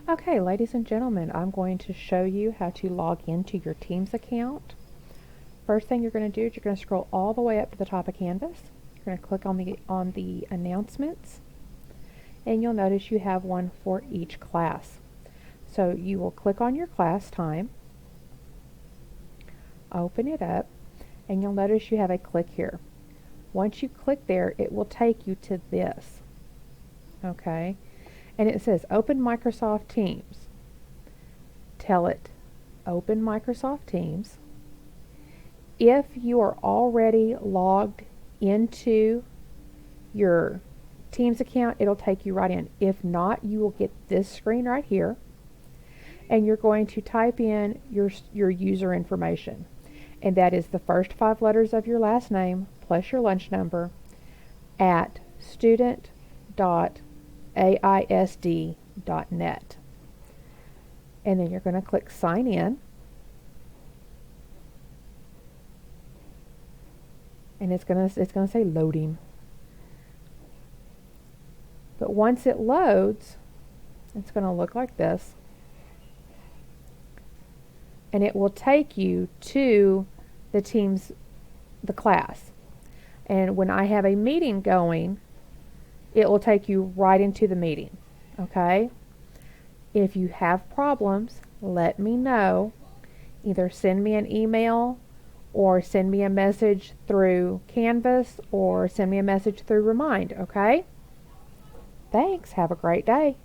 Okay, ladies and gentlemen, I'm going to show you how to log into your Teams account. First thing you're going to do is you're going to scroll all the way up to the top of Canvas. You're going to click on the announcements, and you'll notice you have one for each class. So you will click on your class time, open it up, and you'll notice you have a click here. Once you click there, it will take you to this. Okay? And it says Open Microsoft Teams. Tell it, Open Microsoft Teams. If you are already logged into your Teams account, it'll take you right in. If not, you will get this screen right here, and you're going to type in your user information. And that is the first 5 letters of your last name plus your lunch number at student.aisd.net. And then you're going to click sign in. And it's going to say loading. But once it loads, it's going to look like this. And it will take you to the class. And when I have a meeting going, it will take you right into the meeting. Okay? If you have problems, let me know. Either send me an email or send me a message through Canvas or send me a message through Remind. Okay? Thanks. Have a great day.